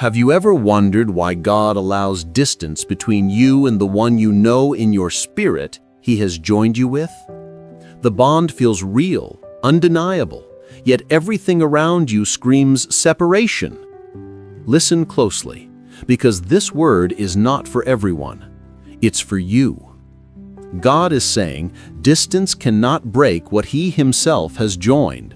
Have you ever wondered why God allows distance between you and the one you know in your spirit He has joined you with? The bond feels real, undeniable, yet everything around you screams separation. Listen closely, because this word is not for everyone. It's for you. God is saying distance cannot break what He Himself has joined.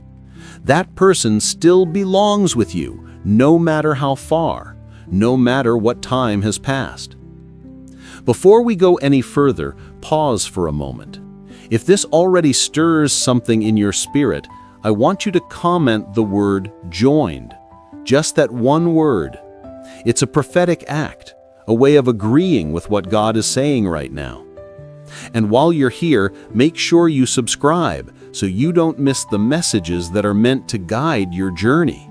That person still belongs with you, no matter how far, no matter what time has passed. Before we go any further, pause for a moment. If this already stirs something in your spirit, I want you to comment the word joined. Just that one word. It's a prophetic act, a way of agreeing with what God is saying right now. And while you're here, make sure you subscribe so you don't miss the messages that are meant to guide your journey.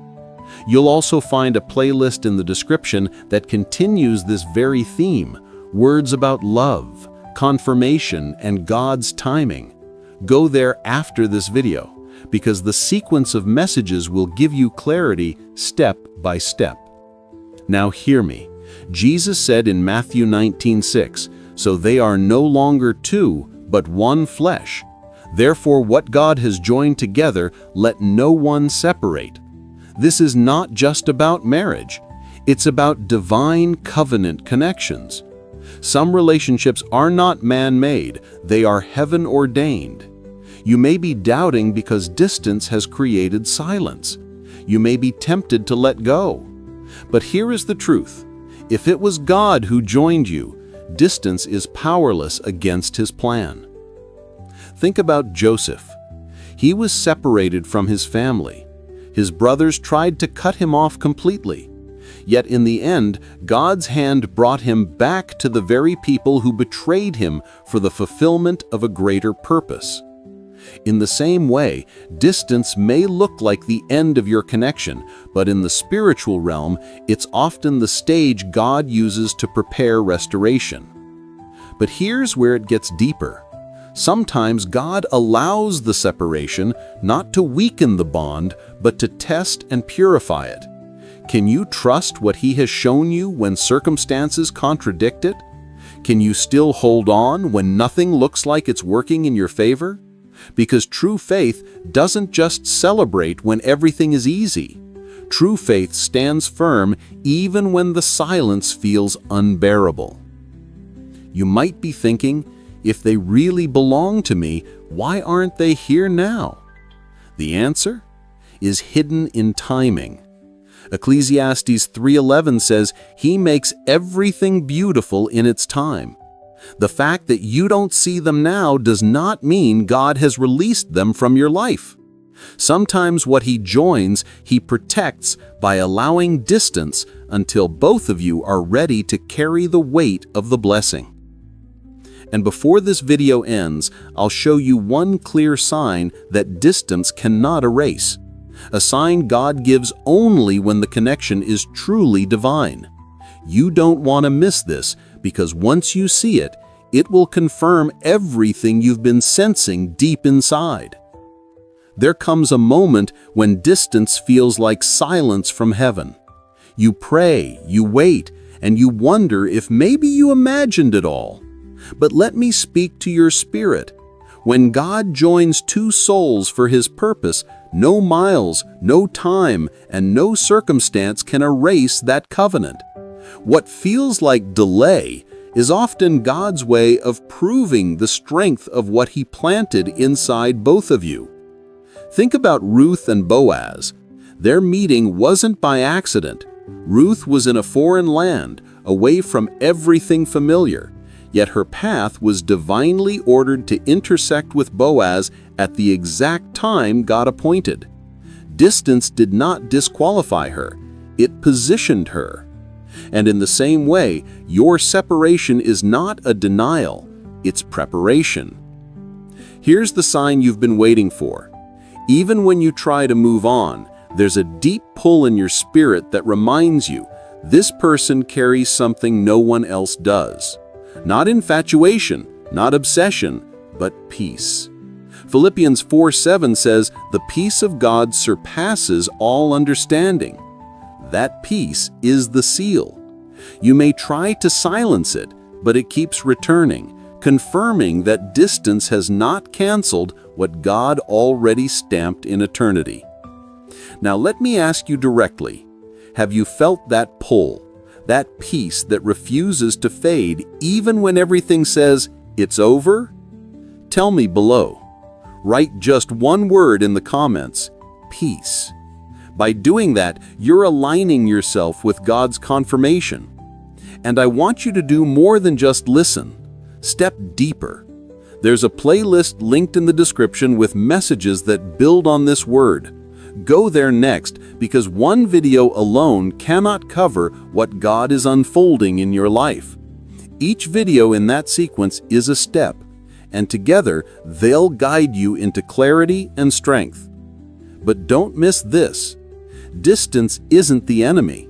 You'll also find a playlist in the description that continues this very theme, words about love, confirmation, and God's timing. Go there after this video, because the sequence of messages will give you clarity step by step. Now hear me. Jesus said in Matthew 19:6, "So they are no longer two, but one flesh. Therefore what God has joined together, let no one separate." This is not just about marriage. It's about divine covenant connections. Some relationships are not man-made, they are heaven-ordained. You may be doubting because distance has created silence. You may be tempted to let go. But here is the truth. If it was God who joined you, distance is powerless against His plan. Think about Joseph. He was separated from his family. His brothers tried to cut him off completely. Yet in the end, God's hand brought him back to the very people who betrayed him for the fulfillment of a greater purpose. In the same way, distance may look like the end of your connection, but in the spiritual realm, it's often the stage God uses to prepare restoration. But here's where it gets deeper. Sometimes God allows the separation not to weaken the bond, but to test and purify it. Can you trust what He has shown you when circumstances contradict it? Can you still hold on when nothing looks like it's working in your favor? Because true faith doesn't just celebrate when everything is easy. True faith stands firm even when the silence feels unbearable. You might be thinking, if they really belong to me, why aren't they here now? The answer is hidden in timing. Ecclesiastes 3:11 says, "He makes everything beautiful in its time." The fact that you don't see them now does not mean God has released them from your life. Sometimes what He joins, He protects by allowing distance until both of you are ready to carry the weight of the blessing. And before this video ends, I'll show you one clear sign that distance cannot erase. A sign God gives only when the connection is truly divine. You don't want to miss this, because once you see it, it will confirm everything you've been sensing deep inside. There comes a moment when distance feels like silence from heaven. You pray, you wait, and you wonder if maybe you imagined it all. But let me speak to your spirit. When God joins two souls for His purpose, no miles, no time, and no circumstance can erase that covenant. What feels like delay is often God's way of proving the strength of what He planted inside both of you. Think about Ruth and Boaz. Their meeting wasn't by accident. Ruth was in a foreign land, away from everything familiar. Yet her path was divinely ordered to intersect with Boaz at the exact time God appointed. Distance did not disqualify her, it positioned her. And in the same way, your separation is not a denial, it's preparation. Here's the sign you've been waiting for. Even when you try to move on, there's a deep pull in your spirit that reminds you, this person carries something no one else does. Not infatuation, not obsession, but peace. Philippians 4:7 says, "The peace of God surpasses all understanding." That peace is the seal. You may try to silence it, but it keeps returning, confirming that distance has not canceled what God already stamped in eternity. Now let me ask you directly, have you felt that pull, that peace that refuses to fade even when everything says it's over? Tell me below. Write just one word in the comments, peace. By doing that, you're aligning yourself with God's confirmation. And I want you to do more than just listen. Step deeper. There's a playlist linked in the description with messages that build on this word. Go there next, because one video alone cannot cover what God is unfolding in your life. Each video in that sequence is a step, and together they'll guide you into clarity and strength. But don't miss this. Distance isn't the enemy.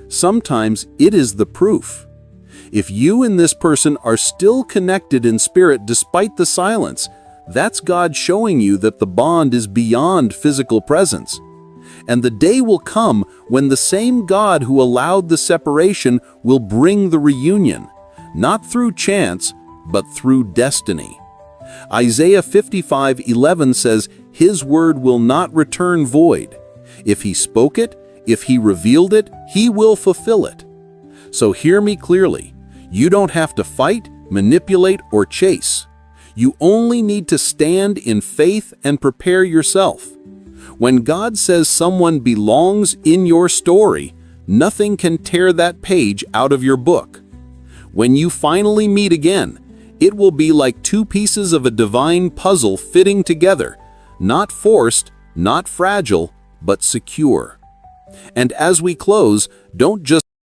Sometimes it is the proof. If you and this person are still connected in spirit despite the silence, that's God showing you that the bond is beyond physical presence. And the day will come when the same God who allowed the separation will bring the reunion, not through chance, but through destiny. Isaiah 55:11 says, "His word will not return void. If he spoke it, if he revealed it, he will fulfill it." So hear me clearly. You don't have to fight, manipulate, or chase. You only need to stand in faith and prepare yourself. When God says someone belongs in your story, nothing can tear that page out of your book. When you finally meet again, it will be like two pieces of a divine puzzle fitting together, not forced, not fragile, but secure. And as we close, don't just